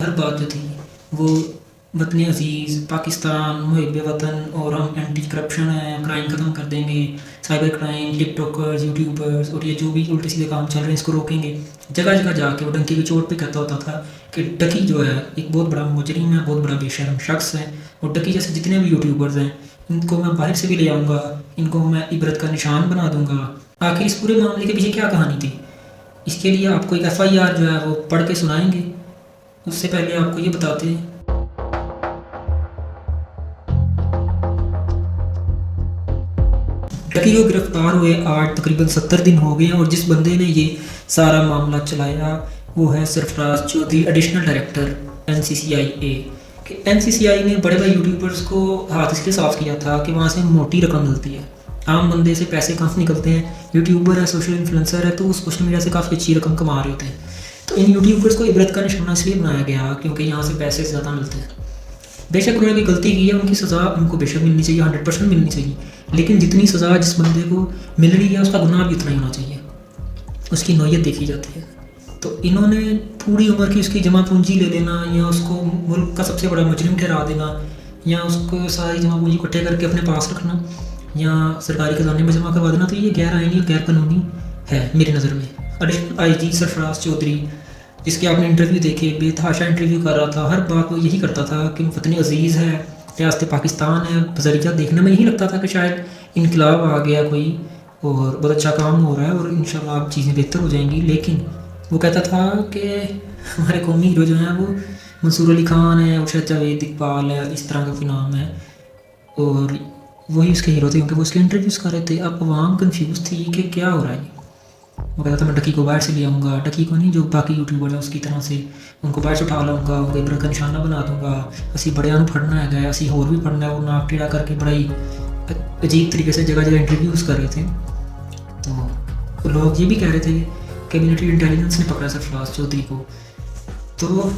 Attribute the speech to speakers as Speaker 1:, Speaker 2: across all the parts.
Speaker 1: ہر بات جو تھی وہ وطن عزیز، پاکستان، محب وطن، اور ہم اینٹی کرپشن ہیں، کرائم ختم کر دیں گے، سائبر کرائم، ٹک ٹاکرز، یوٹیوبرز اور یہ جو بھی الٹے سیدھے کام چل رہے ہیں اس کو روکیں گے. جگہ جگہ جا کے وہ ڈنکی کی چوٹ پہ کہتا ہوتا تھا کہ ڈکی جو ہے ایک بہت بڑا مجرم ہے، بہت بڑا بے شرم شخص ہے، اور ڈکی جیسے جتنے بھی یوٹیوبرز ہیں ان کو میں باہر سے بھی لے آؤں گا، ان کو میں عبرت کا نشان بنا دوں گا. آخر اس پورے معاملے کے پیچھے کیا کہانی تھی؟ اس کے لیے آپ کو ایک FIR جو ہے وہ پڑھ کے سنائیں گے. اس سے پہلے آپ کو یہ بتاتے ہیں ڈکی کو گرفتار ہوئے آج تقریباً 70 دن ہو گئے ہیں، اور جس بندے نے یہ سارا معاملہ چلایا وہ ہے سرفراز چودھری، ایڈیشنل ڈائریکٹر NCCIA. کہ NCCI نے بڑے بڑے یوٹیوبرز کو ہاتھ اس لیے صاف کیا تھا کہ وہاں سے موٹی رقم ملتی ہے، عام بندے سے پیسے کافی نکلتے ہیں. یوٹیوبر ہے، سوشل انفلوئنسر ہے، تو اس سوشل میڈیا سے کافی اچھی رقم کما رہے ہوتے ہیں. تو ان یوٹیوبرز کو عبرت کا نشانہ اس لیے بنایا گیا کیونکہ یہاں سے پیسے زیادہ ملتے ہیں. بے شک انہوں نے کوئی غلطی کی ہے، ان کی سزا ان کو بے شک ملنی چاہیے، 100% ملنی چاہیے، لیکن جتنی سزا جس بندے کو مل رہی ہے اس کا گناہ بھی اتنا ہی ہونا چاہیے، اس کی نوعیت دیکھی جاتی ہے. تو انہوں نے پوری عمر کی اس کی جمع پونجی لے لینا، یا اس کو ملک کا سب سے بڑا مجرم ٹھہرا دینا، یا اس کو ساری جمع پونجی اکٹھے کر کے اپنے پاس رکھنا، یا سرکاری خزانے میں جمع کروا دینا، تو یہ غیر آئینی اور غیر قانونی ہے میری نظر میں. ایڈیشنل IG سرفراز چودھری، جس کے آپ نے انٹرویو دیکھے، بے تحاشا انٹرویو کر رہا تھا، ہر بات وہ یہی کرتا تھا کہ وطن عزیز ہے، ریاست پاکستان ہے. بذریعہ دیکھنے میں یہی لگتا تھا کہ شاید انقلاب آ گیا کوئی اور بہت اچھا کام ہو رہا ہے اور انشاءاللہ اب چیزیں بہتر ہو جائیں گی. لیکن وہ کہتا تھا کہ ہمارے قومی ہیرو جو ہیں وہ منصور علی خان ہے، ارشد جاوید اقبال ہے، اس طرح کا کوئی نام ہے، اور وہی اس کے ہیرو تھے کیونکہ وہ اس کے انٹرویوز کر رہے تھے. اب عوام کنفیوز تھی کہ کیا ہو رہا ہے. وہ کہتا تھا میں ڈکی کو باہر سے لے آؤں گا، ڈکی کو نہیں جو باقی یوٹیوبر ہیں اس کی طرح سے ان کو باہر سے اٹھا لاؤں گا، ان کو عبرت کا نشانہ بنا دوں گا، اسی بڑیاں پڑھنا ہے گیا، اسی اور بھی پڑھنا ہے. وہ ناک ٹیڑھا کر کے بڑا ہی عجیب طریقے سے جگہ جگہ انٹرویوز کر رہے تھے. تو لوگ یہ بھی کہہ رہے تھے کہ ملٹری انٹیلیجنس نے پکڑا سرفراز چودھری کو. تو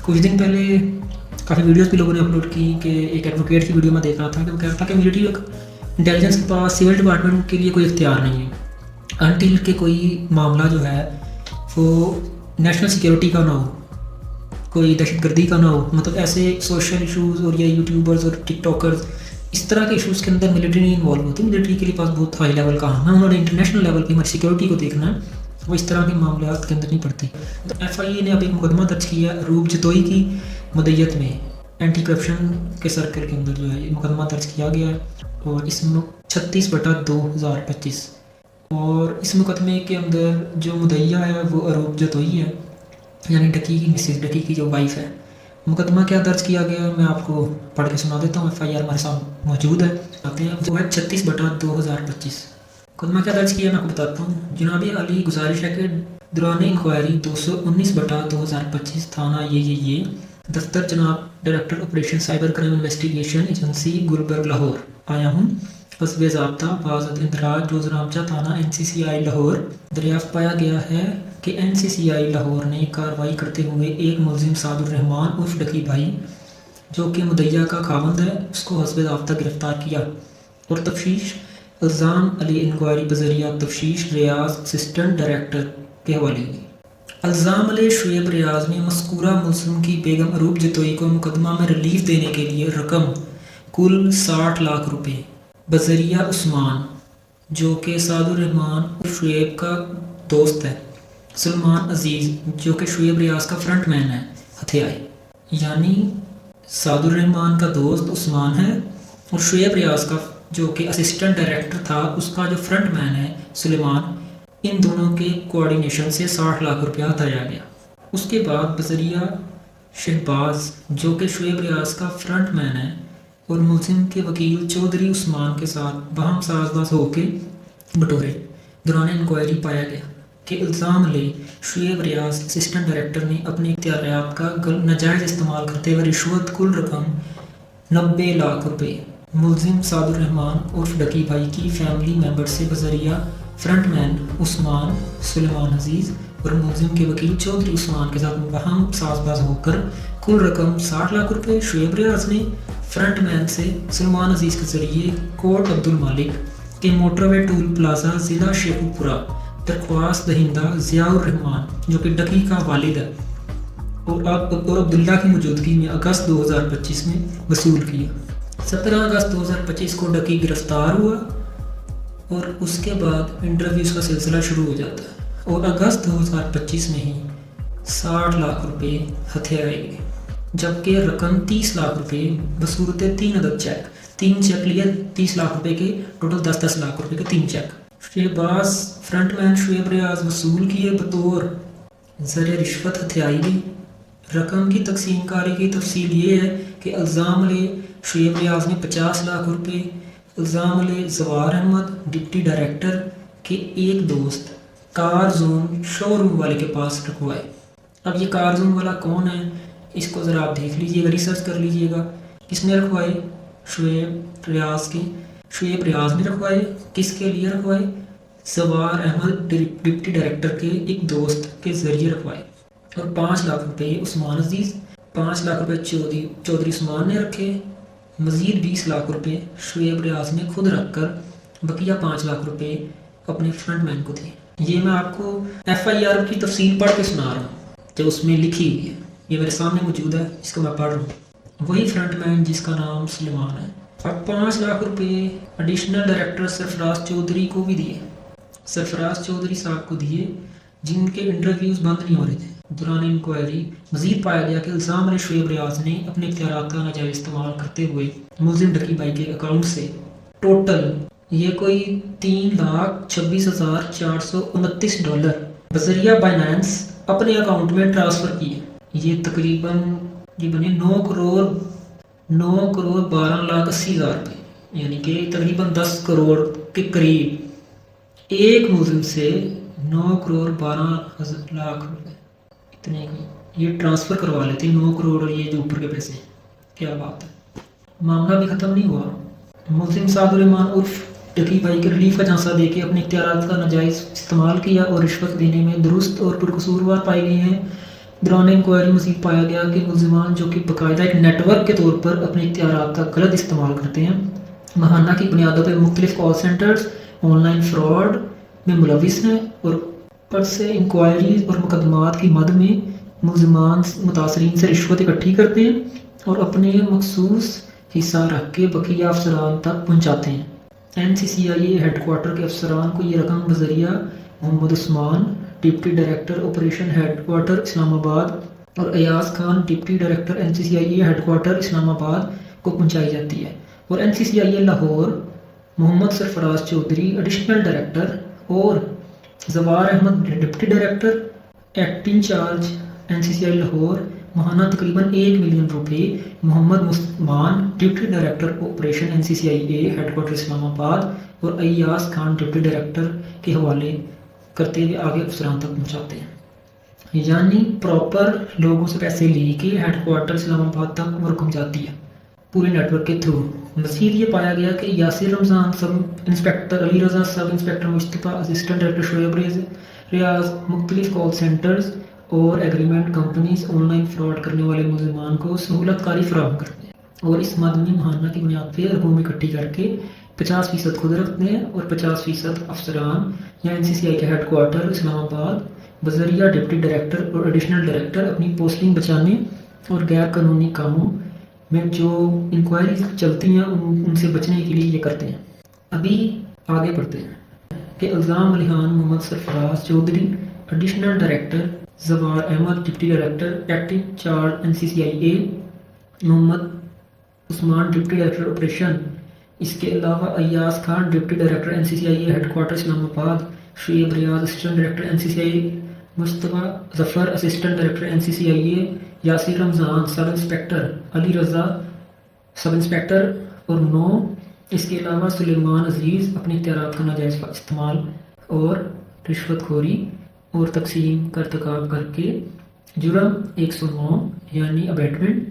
Speaker 1: کچھ دن پہلے کافی ویڈیوز بھی لوگوں نے اپلوڈ کی کہ ایک ایڈوکیٹ کی ویڈیو میں دیکھ رہا تھا کہ وہ کہہ رہا تھا کہ ملٹری انٹیلیجنس کے پاس سول ڈپارٹمنٹ کے لیے کوئی اختیار نہیں ہے انٹل کہ کوئی معاملہ جو ہے وہ نیشنل سیکیورٹی کا نہ ہو، کوئی دہشت گردی کا نہ ہو. مطلب ایسے سوشل ایشوز اور یہ یوٹیوبرز اور ٹک ٹاکرز اس طرح کے ایشوز کے اندر ملٹری نہیں انوالو ہوتی. ملٹری کے لیے پاس بہت ہائی لیول کا ہے، انہوں نے انٹرنیشنل لیول پہ ہماری سیکیورٹی کو دیکھنا ہے، وہ اس طرح کے معاملات کے اندر نہیں پڑتی. تو FIA نے اب ایک مقدمہ درج کیا ہے عروب جتوئی کی مدعیت میں، اینٹی کرپشن کے سرکل کے اندر جو ہے یہ مقدمہ درج کیا گیا ہے، اور اس میں 36/2025. اور اس مقدمے کے اندر جو مدعیہ ہے وہ عروب جتوئی ہے، یعنی ڈکی کی مسز، ڈکی کی جو وائف ہے. مقدمہ کیا درج کیا گیا ہے میں آپ کو پڑھ کے سنا دیتا ہوں. FIR ہمارے ساتھ موجود ہے، آتے ہیں. وہ ہے 36/2025. مقدمہ کیا درج کیا ہے میں آپ کو بتاتا ہوں. جناب علی گزارش ہے کہ دوران انکوائری 219/2025 تھانہ یہ دفتر جناب director operation cyber crime investigation agency Gulberg Lahore آیا ہوں. حسب ضابطہ بازد اندراج روز رامچہ تھانہ NCCI لاہور دریافت پایا گیا ہے کہ NCCI لاہور نے کارروائی کرتے ہوئے ایک ملزم سعد الرحمان عرف ڈکی بھائی جو کہ مدعیہ کا خاوند ہے اس کو حسب ضابطہ گرفتار کیا اور تفتیش الزام علی انکوائری بذریعہ تفتیش ریاض اسسٹنٹ ڈائریکٹر کے حوالے ہوئی. الزام علی شعیب ریاض نے مذکورہ ملزم کی بیگم عروب جتوئی کو مقدمہ میں ریلیف دینے کے لیے رقم کل 60 لاکھ روپے بذریعہ عثمان جو کہ سعد الرحمان عرف شعیب کا دوست ہے، سلمان عزیز جو کہ شعیب ریاض کا فرنٹ مین ہے، ہتھے آئے. یعنی سعد الرحمان کا دوست عثمان ہے اور شعیب ریاض کا جو کہ اسسٹنٹ ڈائریکٹر تھا اس کا جو فرنٹ مین ہے سلیمان، ان دونوں کے کوآرڈینیشن سے 60 لاکھ روپیہ ہتھایا گیا. اس کے بعد بذریعہ شہباز جو کہ شعیب ریاض کا فرنٹ مین ہے اور ملزم کے وکیل چودھری عثمان کے ساتھ باہم ساز باز ہو کے بٹورے. دوران انکوائری پایا گیا کہ الزام علی شعیب ریاض اسسٹنٹ ڈائریکٹر نے اپنے اختیارات کا ناجائز استعمال کرتے ہوئے رشوت کل رقم 90 لاکھ روپے ملزم سعد الرحمان عرف ڈکی بھائی کی فیملی ممبر سے بذریعہ فرنٹ مین عثمان، سلیمان عزیز اور ملزم کے وکیل چودھری عثمان کے ساتھ باہم ساز باز ہو کر کل رقم 60 لاکھ روپے شعیب ریاض نے فرنٹ مین سے سلمان عزیز کے ذریعے کوٹ عبد المالک کے موٹر وے ٹول پلازا ضلع شیخو پورہ درخواست دہندہ ضیاء الرحمان جو کہ ڈکی کا والد ہے اور عبداللہ کی موجودگی میں اگست 2025 میں وصول کیا۔ 17 اگست 2025 کو ڈکی گرفتار ہوا اور اس کے بعد انٹرویوز کا سلسلہ شروع ہو جاتا ہے اور اگست 2025 میں ہی 60 لاکھ روپے ہتھیائے گئے، جبکہ رقم 30 لاکھ روپے بصورت 3 عدد چیک، 3 چیک لیے 30 لاکھ روپے کے، ٹوٹل 10 لاکھ روپے کے 3 چیک شہباز فرنٹ مین شعیب ریاض وصول کیے بطور زر رشوت ہتھیائی گئی۔ رقم کی تقسیم کاری کی تفصیل یہ ہے کہ الزام علیہ شعیب ریاض نے 50 لاکھ روپے الزام علیہ زوار احمد ڈپٹی ڈائریکٹر کے ایک دوست کار زون شو روم والے کے پاس رکھوائے۔ اب یہ کار زون والا کون ہے اس کو ذرا آپ دیکھ لیجئے گا، ریسرچ کر لیجئے گا۔ کس نے رکھوائے؟ شعیب ریاض نے رکھوائے۔ کس کے لیے رکھوائے؟ زوار احمد ڈپٹی ڈائریکٹر کے ایک دوست کے ذریعے رکھوائے۔ اور 5 لاکھ روپے عثمان عزیز، 5 لاکھ روپے چودھری عثمان نے رکھے، مزید 20 لاکھ روپے شعیب ریاض نے خود رکھ کر بقیہ 5 لاکھ روپے اپنے فرنٹ مین کو دیے۔ یہ میں آپ کو FIR کی تفصیل پڑھ کے سنا رہا ہوں جو اس میں لکھی ہوئی ہے، یہ میرے سامنے موجود ہے، اس کو میں پڑھ رہا ہوں۔ وہی فرنٹ مین جس کا نام سلیمان ہے۔ اب 5 لاکھ روپے ایڈیشنل ڈائریکٹر سرفراز چودھری کو بھی دیے، سرفراز چودھری صاحب کو دیے، جن کے انٹرویوز بند نہیں ہو رہے تھے۔ دوران انکوائری مزید پایا گیا کہ الزام علیہ شعیب ریاض نے اپنے اختیارات کا ناجائز استعمال کرتے ہوئے ملزم ڈکی بھائی کے اکاؤنٹ سے ٹوٹل یہ کوئی $3,26,429 بذریعہ بائنانس اپنے اکاؤنٹ میں ٹرانسفر کیے۔ یہ تقریباً یہ بنے 9,12,80,000 روپے، یعنی کہ تقریباً 10 کروڑ کے قریب ایک ملزم سے 9,12,00,000 روپے اتنے کی یہ ٹرانسفر کروا لیتے، 9 کروڑ اور یہ جو اوپر کے پیسے، کیا بات ہے۔ معاملہ بھی ختم نہیں ہوا۔ ملزم سعد الرحمان عرف ڈکی بھائی کے ریلیف کا جھانسا دے کے اپنے اختیارات کا ناجائز استعمال کیا اور رشوت دینے میں درست اور پرقصوروار پائے گئے ہیں۔ دوران انکوائری مزید پایا گیا کہ ملزمان جو کہ باقاعدہ ایک نیٹ ورک کے طور پر اپنے اختیارات کا غلط استعمال کرتے ہیں، ماہانہ کی بنیادوں پر مختلف کال سینٹرز آن لائن فراڈ میں ملوث ہیں اور پر سے انکوائریز اور مقدمات کی مد میں ملزمان متاثرین سے رشوت اکٹھی کرتے ہیں اور اپنے مخصوص حصہ رکھ کے بقیہ افسران تک پہنچاتے ہیں۔ NCCIA ہیڈ کوارٹر کے افسران کو یہ رقم بذریعہ Muhammad Usman deputy director operation headquarter Islamabad اور Ayaz Khan deputy director NCCIA headquarter Islamabad کو پہنچائی جاتی ہے، اور NCCIA Lahore Muhammad Sarfraz Chaudhry additional director اور Zawar Ahmad deputy director acting charge NCCI Lahore ماہانہ تقریباً 1 ملین روپے محمد مسلمان deputy director operation NCCIA headquarter Islamabad اور ایاز خان ڈپٹی ڈائریکٹر کے حوالے کرتے ہوئے آگے افسران تک پہنچاتے ہیں، یعنی پراپر لوگوں سے پیسے لے کے ہیڈ کوارٹر اسلام آباد تک وہ رقم جاتی ہے پورے نیٹ ورک کے تھرو۔ مزید یہ پایا گیا کہ Yasir Ramzan sub inspector Ali Raza, sub inspector مصطفیٰ، اسسٹنٹ ڈائریکٹر شعیب ریاض مختلف کال سینٹرز اور agreement companies on line fraud کرنے والے ملزمان کو سہولت کاری فراہم کرتے ہیں اور اس مد میں ماہانہ کی بنیاد پہ رقوم اکٹھی کر کے 50% خود رکھتے ہیں اور 50% افسران یا NCCI کے ہیڈ کوارٹر اسلام آباد بذریعہ ڈپٹی ڈائریکٹر اور ایڈیشنل ڈائریکٹر اپنی پوسٹنگ بچانے اور غیر قانونی کاموں میں جو انکوائریز چلتی ہیں ان سے بچنے کے لیے یہ کرتے ہیں۔ ابھی آگے بڑھتے ہیں کہ الزام علیحان Muhammad Sarfraz Chaudhry additional director, Zawar Ahmad deputy director acting charge NCCIA، Muhammad Usman deputy director operation, اس کے علاوہ Ayaz Khan deputy director NCCIA headquarter Islamabad, Shoaib Riaz assistant director NCCI، Mustafa Zafar assistant director NCCIA، Yasir Ramzan sub inspector, Ali Raza sub inspector اور 9 اس کے علاوہ سلیمان عزیز اپنے اختیارات کا ناجائز استعمال اور رشوت خوری اور تقسیم کا ارتکاب کر کے جرم 109 یعنی ابیٹمنٹ،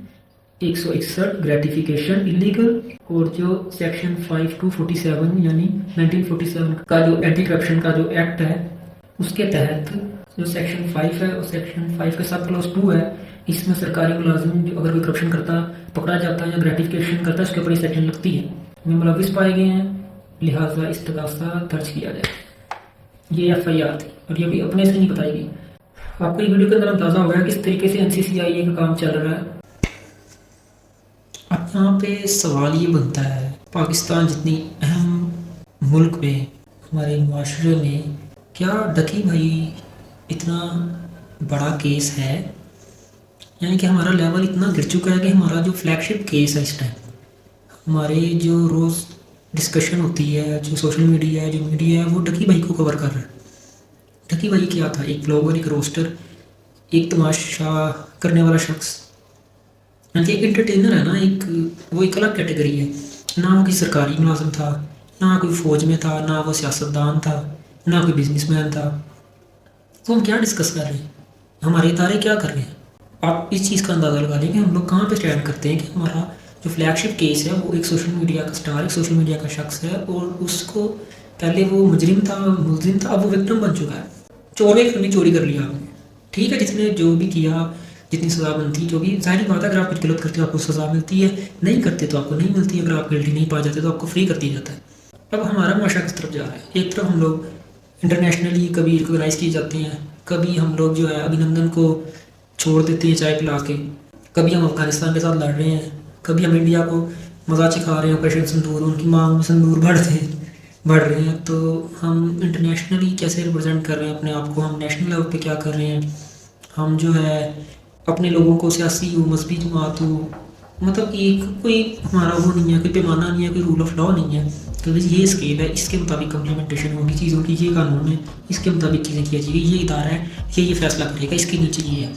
Speaker 1: 161 گریٹیفیکیشن انلیگل، اور جو سیکشن 5247 یعنی 1947 کا جو اینٹی کرپشن کا جو ایکٹ ہے اس کے تحت جو سیکشن 5 ہے اور سیکشن 5 کا سب کلاس 2 ہے، اس میں سرکاری ملازم جو اگر کوئی کرپشن کرتا پکڑا جاتا ہے یا گریٹیفیکیشن کرتا ہے اس کے اوپر یہ سیکشن لگتی ہے، میں ملوث پائے گئے ہیں، لہٰذا استغاثہ درج کیا جائے۔ یہ FIR تھی اور یہ بھی اپنے سے نہیں بتائی گئی۔ آپ کو یہ ویڈیو کے اندر اندازہ ہو گیا کس طریقے سے NCCIA کا کام چل رہا ہے. اب یہاں پہ سوال یہ بنتا ہے، پاکستان جتنی اہم ملک میں، ہمارے معاشرے میں کیا ڈکی بھائی اتنا بڑا کیس ہے؟ یعنی کہ ہمارا لیول اتنا گر چکا ہے کہ ہمارا جو فلیگ شپ کیس ہے اس ٹائم، ہمارے جو روز ڈسکشن ہوتی ہے، جو سوشل میڈیا ہے، جو میڈیا ہے، وہ ڈکی بھائی کو کور کر رہا ہے. ڈکی بھائی کیا تھا؟ ایک بلاگر، ایک روسٹر، ایک تماشا کرنے والا شخص، یعنی ایک انٹرٹینر ہے نا. وہ ایک الگ کیٹیگری ہے. نہ وہ کوئی سرکاری ملازم تھا، نہ کوئی فوج میں تھا، نہ وہ سیاستدان تھا، نہ کوئی بزنس مین تھا. تو ہم کیا ڈسکس کر رہے ہیں؟ ہمارے ادارے کیا کر رہے ہیں؟ آپ اس چیز کا اندازہ لگا لیں کہ ہم لوگ کہاں پہ اسٹینڈ کرتے ہیں کہ ہمارا جو فلیگ شپ کیس ہے وہ ایک سوشل میڈیا کا سٹار، ایک سوشل میڈیا کا شخص ہے، اور اس کو پہلے وہ مجرم تھا، ملزم تھا، اب وہ وکٹم بن چکا ہے. چوری کر لیا آپ نے، ٹھیک ہے، جس نے جو بھی کیا، جتنی سزا بنتی، جو بھی ظاہری بات ہے، اگر آپ کچھ غلط کرتے ہو آپ کو سزا ملتی ہے، نہیں کرتے تو آپ کو نہیں ملتی. اگر آپ غلطی نہیں پا جاتے تو آپ کو فری کر دیا جاتا ہے. اب ہمارا معاشرہ کس طرف جا رہا ہے؟ ایک طرف ہم لوگ انٹرنیشنلی کبھی ریکگنائز کیے جاتے ہیں، کبھی ہم لوگ جو ہے ابھینندن کو چھوڑ دیتے ہیں چائے پلا کے، کبھی ہم افغانستان کے ساتھ لڑ رہے ہیں، کبھی ہم انڈیا کو مزہ چکھا رہے ہیں، آپریشن سندور، ان کی مانگ میں سندور بڑھ رہے ہیں. تو ہم انٹرنیشنلی کیسے ریپرزینٹ کر رہے ہیں اپنے آپ کو؟ ہم نیشنل لیول پہ کیا کر رہے ہیں؟ ہم جو ہے اپنے لوگوں کو سیاسی ہو، مذہبی جماعت ہو، مطلب ایک کوئی ہمارا وہ نہیں ہے، کوئی پیمانہ نہیں ہے، کوئی رول آف لا نہیں ہے کہ یہ اسکیل ہے، اس کے مطابق امپلیمنٹیشن ہوگی چیزوں کی، یہ قانون ہے، اس کے مطابق چیزیں کی جائیں گی، یہ ادارہ ہے، یہ فیصلہ کرے گا، اس کے نیچے یہ ہے،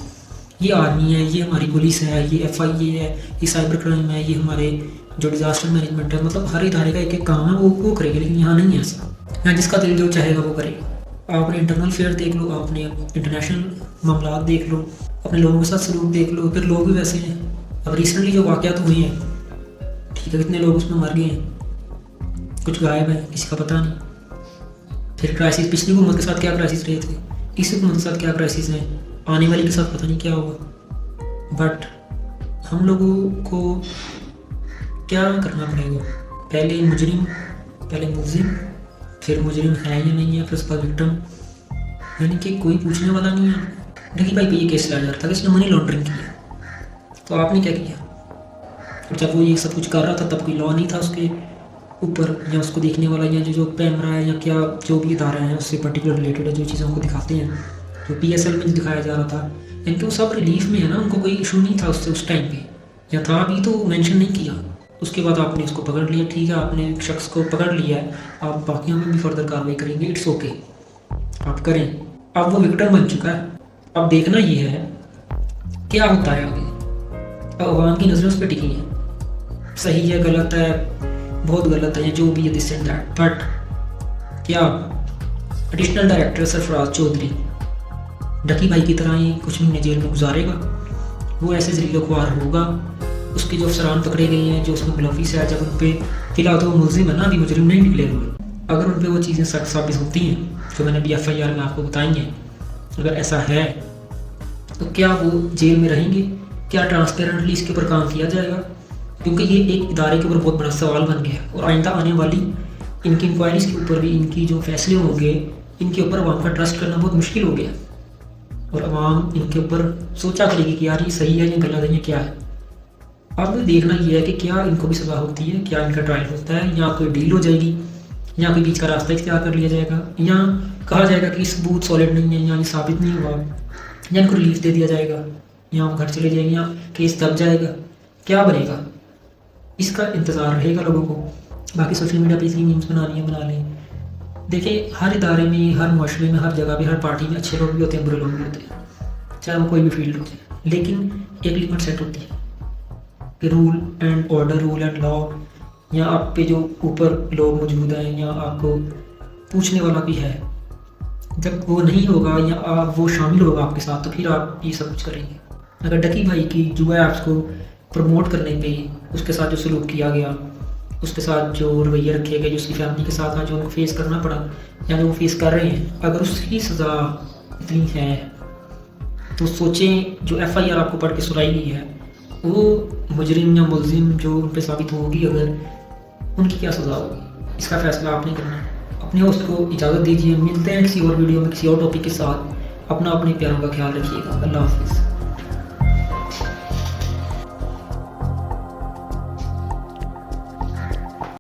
Speaker 1: یہ آرمی ہے، یہ ہماری پولیس ہے، یہ FIA ہے، یہ سائبر کرائم ہے، یہ ہمارے جو ڈیزاسٹر مینجمنٹ ہے. مطلب ہر ادارے کا ایک ایک کام ہے، وہ کرے گا. لیکن یہاں نہیں ہے ایسا، یہاں جس کا دل جو چاہے گا وہ کرے گا. آپ نے انٹرنل فیئر دیکھ لو، آپ نے انٹرنیشنل معاملات دیکھ لو، اپنے لوگوں کے ساتھ سلوک دیکھ لو، پھر لوگ بھی ویسے ہیں. اب ریسنٹلی جو واقعات ہوئے ہیں، ٹھیک ہے، کتنے لوگ اس میں مر گئے ہیں، کچھ غائب ہیں، کسی کا پتہ نہیں. پھر کرائسس، پچھلی حکومت کے ساتھ کیا کرائسس رہے تھے، اس حکومت کے ساتھ کیا کرائسس ہیں، آنے والی کے ساتھ پتہ نہیں کیا ہوگا. بٹ ہم لوگوں کو کیا کرنا پڑے گا؟ پہلے مجرم، پہلے ملزم، پھر مجرم ہے یا نہیں ہے، پھر اس کا وکٹم، یعنی کہ کوئی پوچھنے والا نہیں ہے. ڈکی بھائی پہ یہ کیس لایا جا رہا تھا کہ اس نے منی لانڈرنگ کی، تو آپ نے کیا کیا؟ اور جب وہ یہ سب کچھ کر رہا تھا تب کوئی لا نہیں تھا اس کے اوپر، یا اس کو دیکھنے والا، یا جو کیمرہ ہے، یا کیا جو بھی ادارہ ہے اس سے پرٹیکولر ریلیٹڈ ہے، جو چیزیں ہم کو دکھاتے ہیں، جو PSL میں دکھایا جا رہا تھا، یعنی کہ وہ سب ریلیف میں ہے نا، ان کو کوئی ایشو نہیں تھا اس سے اس ٹائم پہ، یا تھا بھی تو مینشن نہیں کیا. اس کے بعد آپ نے اس کو پکڑ لیا، ٹھیک ہے، آپ نے ایک شخص کو پکڑ لیا ہے، آپ باقیوں میں بھی فردر کاروائی کریں گے، اٹس اوکے، آپ کریں. اب وہ وکٹم بن چکا ہے. اب دیکھنا یہ ہے کیا ہوتا ہے آگے. اب عوام کی نظریں اس پہ ٹکی ہیں، صحیح ہے، غلط ہے، بہت غلط ہے، یا جو بھی ہے دس اینڈ دیٹ. بٹ کیا ایڈیشنل ڈائریکٹر سرفراز چودھری ڈکی بھائی کی طرح ہی کچھ مہینے جیل میں گزارے گا؟ وہ ایسے ذلیل و خوار ہوگا؟ اس کے جو افسران پکڑے گئے ہیں، جو اس میں ملوث ہے، جب ان پہ فی الحال تو وہ ملزم ہے نا، ابھی مجرم نہیں نکلے ہوئے، اگر ان پہ وہ چیزیں سخت ثابت ہوتی ہیں جو میں نے ابھی FIR میں آپ کو بتائی ہیں، اگر ایسا ہے تو کیا وہ جیل میں رہیں گے؟ کیا ٹرانسپیرنٹلی اس کے اوپر کام کیا جائے گا؟ کیونکہ یہ ایک ادارے کے اوپر بہت بڑا سوال بن گیا ہے، اور آئندہ آنے والی ان کی انکوائریز کے اوپر بھی، ان کی جو فیصلے ہوں گے، ان کے اوپر عوام کا ٹرسٹ کرنا بہت مشکل ہو گیا، اور عوام ان کے اوپر سوچا کرے گی کہ یار یہ صحیح ہے یا غلط ہے، یہ کیا ہے. اب دیکھنا یہ ہے کہ کیا ان کو بھی سزا ہوتی ہے، کیا ان کا ٹرائل ہوتا ہے، یا کوئی ڈیل ہو جائے گی، یا کوئی بیچ کا راستہ اختیار کر لیا جائے گا، یا کہا جائے گا کہ ثبوت سالڈ نہیں ہے، یا یہ ثابت نہیں ہوا، یا ان کو ریلیف دے دیا جائے گا، یا ہم گھر چلے جائیں گے، یا کیس دب جائے گا. کیا بنے گا؟ اس کا انتظار رہے گا لوگوں کو. باقی سوشل میڈیا پہ اس کی میمز بنانی ہے، بنا لیں. دیکھیں، ہر ادارے میں، ہر معاشرے میں، ہر جگہ پہ، ہر پارٹی میں اچھے لوگ بھی ہوتے ہیں، برے لوگ بھی ہوتے ہیں، چاہے وہ کوئی بھی فیلڈ ہوتے ہیں. لیکن ایک لمٹ سیٹ ہوتی ہے کہ rule and order, rule and law, یا آپ پہ جو اوپر لوگ موجود ہیں، یا آپ کو پوچھنے والا بھی ہے، جب وہ نہیں ہوگا یا وہ شامل ہوگا آپ کے ساتھ، تو پھر آپ یہ سب کچھ کریں گے. اگر ڈکی بھائی کی جوا ایپس کو پروموٹ کرنے پہ اس کے ساتھ جو سلوک کیا گیا، اس کے ساتھ جو رویے رکھے گئے، جو اس کی فیملی کے ساتھ جو ان کو فیس کرنا پڑا، یا جو وہ فیس کر رہے ہیں، اگر اس کی سزا اتنی ہے تو سوچیں جو FIR آپ کو پڑھ کے سنائی گئی ہے، وہ مجرم یا ملزم جو ان پہ ثابت ہوگی، اگر ان کی کیا سزا ہوگی، اس کا فیصلہ آپ نے کرنا ہے. اپنے ہوسٹ کو اجازت دیجیے، ملتے ہیں کسی اور ویڈیو میں کسی اور ٹاپک کے ساتھ. اپنا اپنے پیاروں کا خیال رکھیے گا. اللہ حافظ.